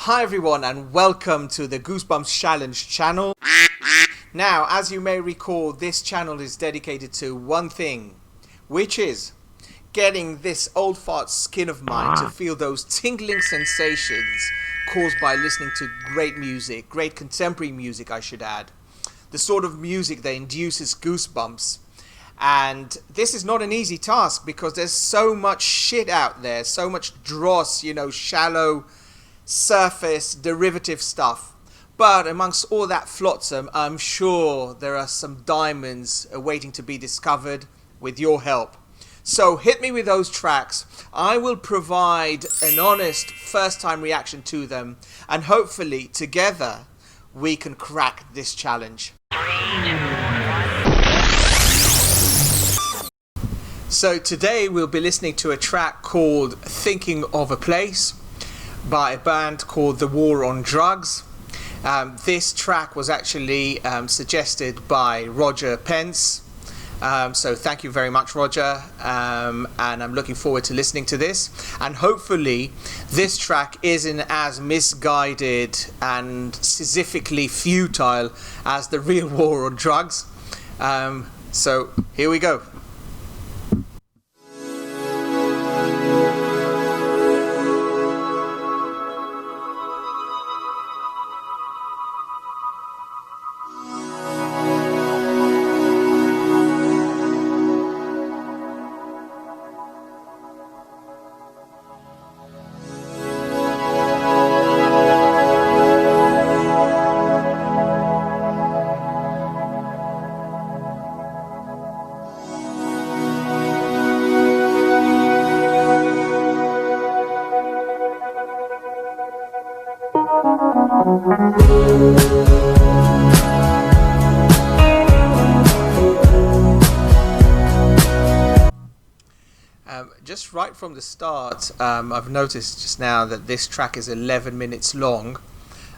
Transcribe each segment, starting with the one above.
Hi everyone and welcome to the Goosebumps Challenge channel. Now, as you may recall, this channel is dedicated to one thing, which is getting this old fart skin of mine to feel those tingling sensations caused by listening to great music, great contemporary music I should add. The sort of music that induces goosebumps. And this is not an easy task because there's so much shit out there, so much dross, shallow surface derivative stuff. But amongst all that flotsam, I'm sure there are some diamonds awaiting to be discovered with your help. So hit me with those tracks. I will provide an honest first time reaction to them, and hopefully together we can crack this challenge. So today we'll be listening to a track called Thinking of a Place by a band called The War on Drugs. This track was actually suggested by Roger Pence. So thank you very much, Roger. And I'm looking forward to listening to this. And hopefully this track isn't as misguided and sisyphically futile as the real war on drugs. So here we go. Just right from the start, I've noticed just now that this track is 11 minutes long.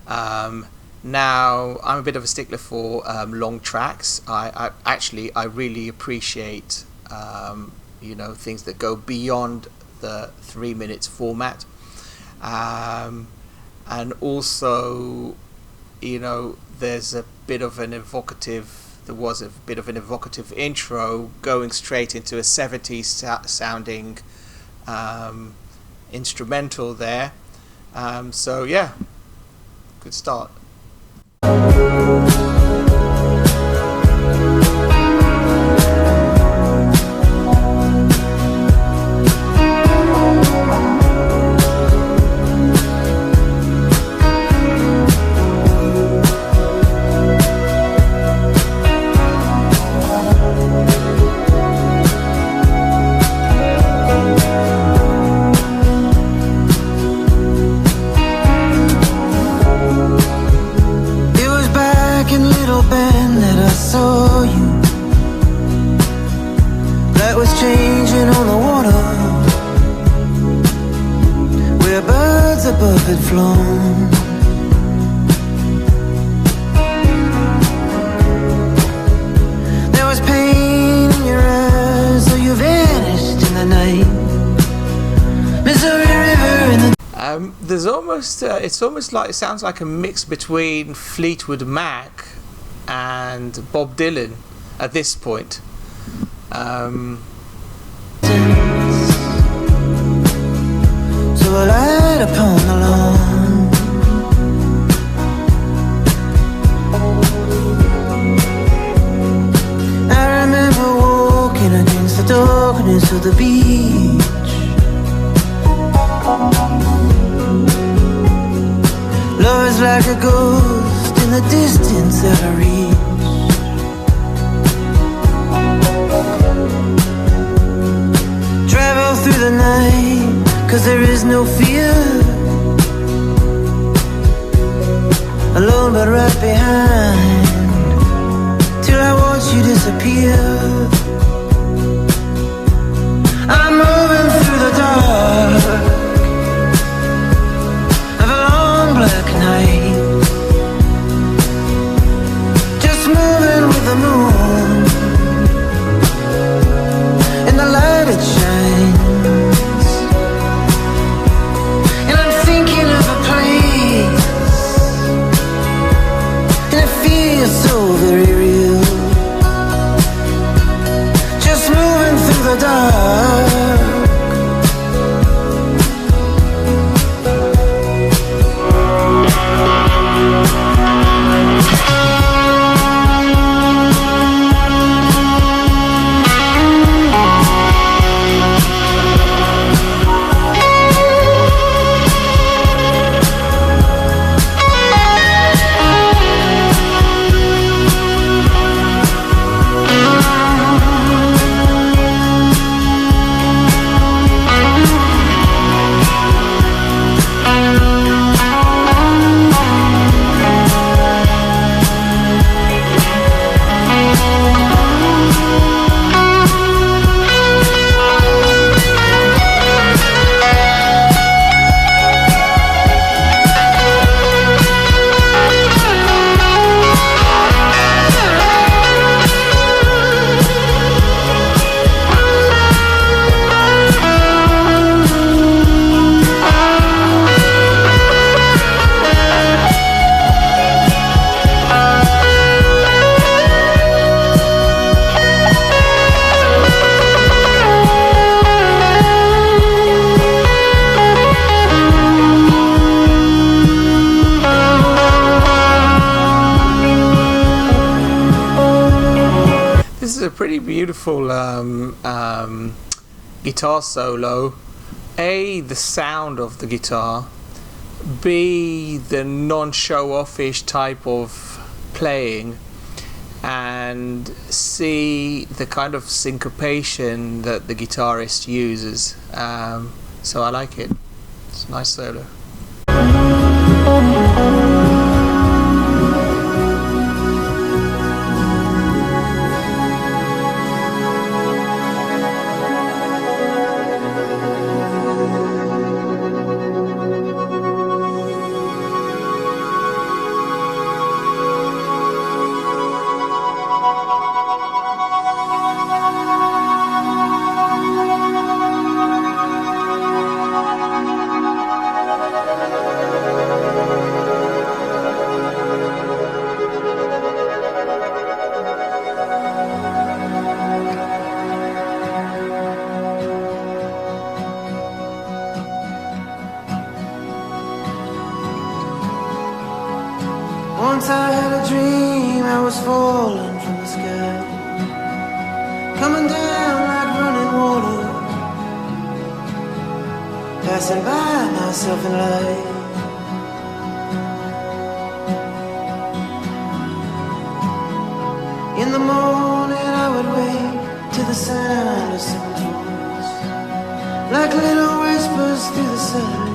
Now, I'm a bit of a stickler for long tracks. I really appreciate things that go beyond the 3 minutes format. And also, there was a bit of an evocative intro going straight into a 70s sounding instrumental there. So yeah, good start. Above had flown. There was pain in your eyes, so you vanished in the night. Missouri River in the there's almost it sounds like a mix between Fleetwood Mac and Bob Dylan at this point. So I light upon the lawn. I remember walking against the darkness of the beach. Love is like a ghost in the distance that I reach. Travel through the night, 'cause there is no fear. Alone but right behind, till I watch you disappear. I'm moving through the dark of a long black night, just moving with the moon and the light it shines. And I'm thinking of a place pretty beautiful guitar solo. A, the sound of the guitar. B, the non-show-off-ish type of playing. And C, the kind of syncopation that the guitarist uses. So I like it. It's a nice solo. Once I had a dream I was falling from the sky, coming down like running water, passing by myself in light. In the morning I would wake to the sound of someone's voice, like little whispers through the silence.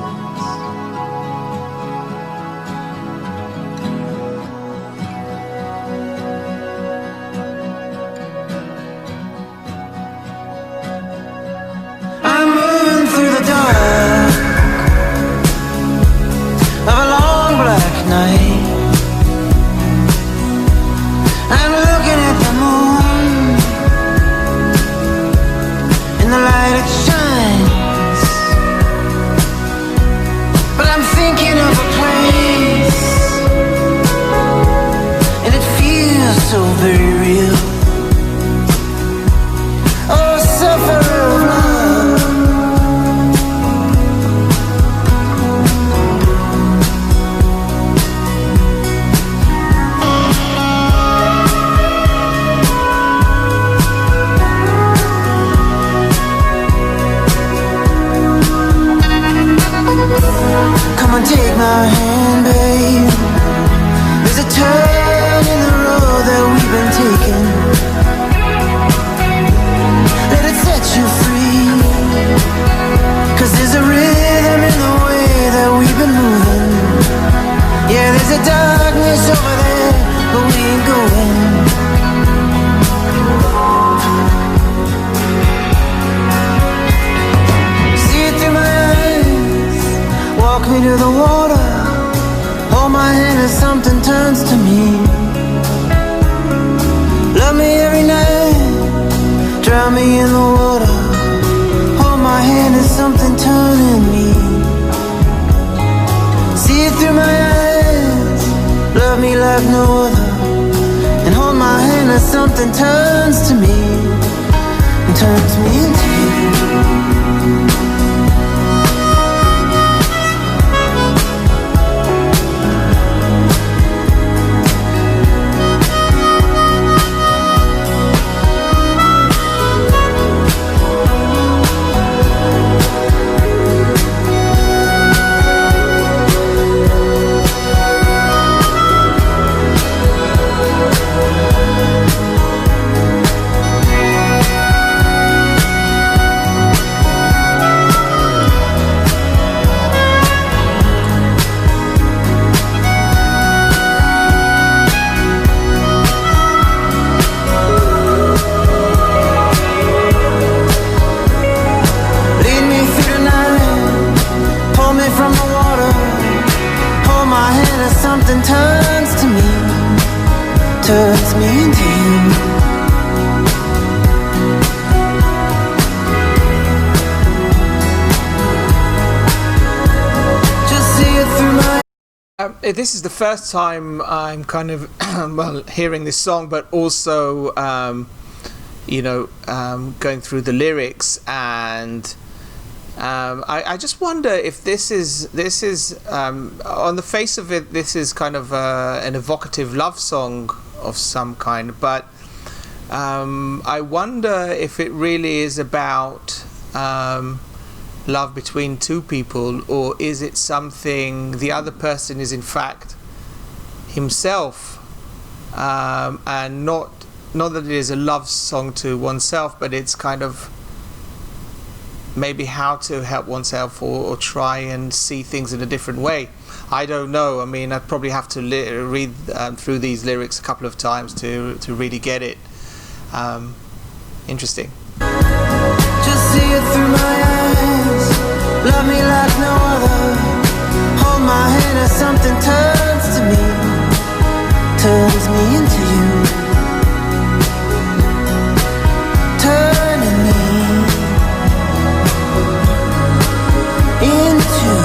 Take my hand, babe. There's a turn in the road that we've been taking. Let it set you free, 'cause there's a rhythm in the way that we've been moving. Yeah, there's a darkness over there, but we ain't going. See it through my eyes, walk me to the water, hold my hand as something turns to me. Love me every night, drown me in the water, hold my hand as something turning me. See it through my eyes, love me like no other, and hold my hand as something turns to me and turns me into you. Something turns to me, turns me into you. Just see it through my... This is the first time I'm kind of well hearing this song, but also going through the lyrics, and I just wonder if this is on the face of it, this is kind of an evocative love song of some kind, but I wonder if it really is about love between two people, or is it something the other person is in fact himself, and not that it is a love song to oneself, but it's kind of maybe how to help oneself, or try and see things in a different way. I don't know. I mean, I'd probably have to read through these lyrics a couple of times to really get it. Interesting. Just see it through my eyes. Love me like no other. Hold my hand as something turns to me, turns me into you, turning me into you.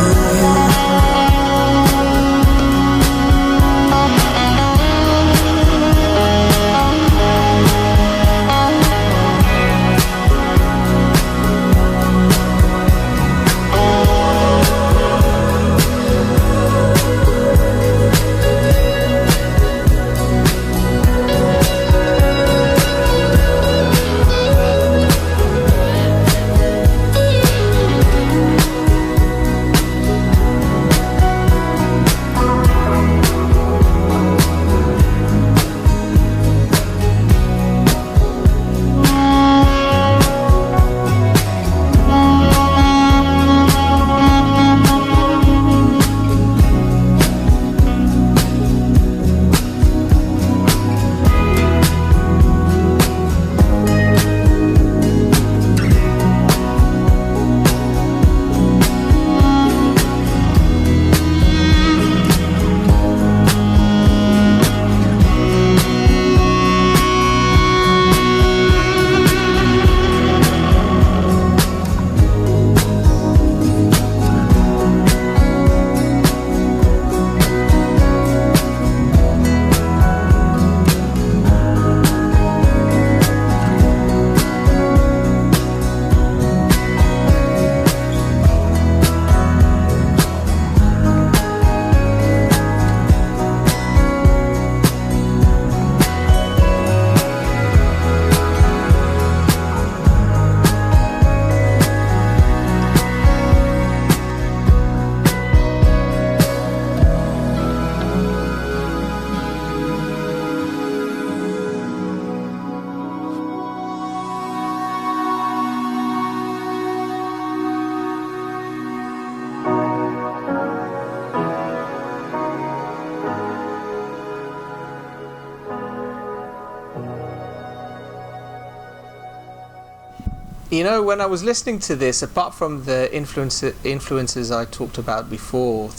You know, when I was listening to this, apart from the influences I talked about before,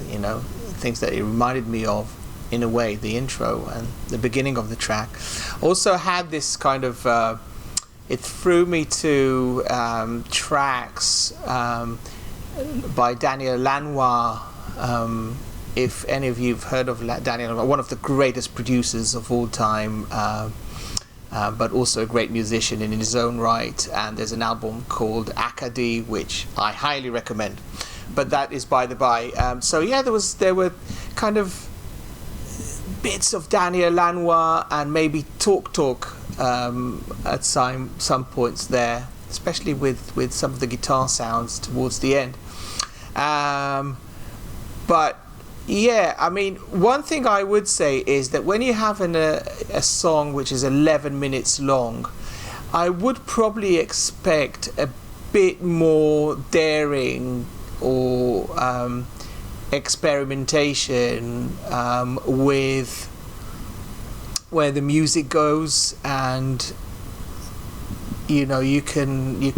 you know, things that it reminded me of, in a way, the intro and the beginning of the track, also had this kind of, it threw me to tracks by Daniel Lanois. If any of you have heard of Daniel Lanois, one of the greatest producers of all time, but also a great musician in his own right, and there's an album called ASCAP, which I highly recommend, but that is by the by. So yeah, there were kind of bits of Daniel Lanois and maybe Talk at some points there, especially with some of the guitar sounds towards the end. But yeah, I mean, one thing I would say is that when you have a song which is 11 minutes long, I would probably expect a bit more daring or experimentation with where the music goes, and you know, you can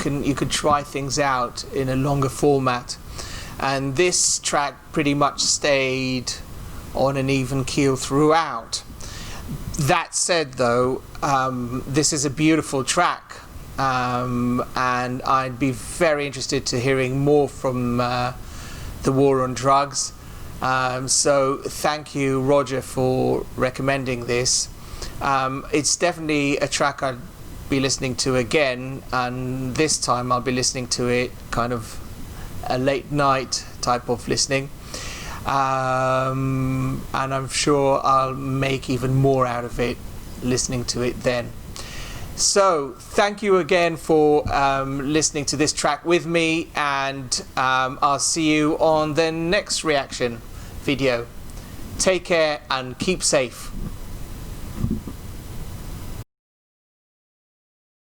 try things out in a longer format. And this track pretty much stayed on an even keel throughout. That said, though, this is a beautiful track, and I'd be very interested to hearing more from the War on Drugs. So thank you, Roger, for recommending this. It's definitely a track I'd be listening to again, and this time I'll be listening to it kind of a late night type of listening, and I'm sure I'll make even more out of it listening to it then. So thank you again for listening to this track with me, and I'll see you on the next reaction video. Take care and keep safe.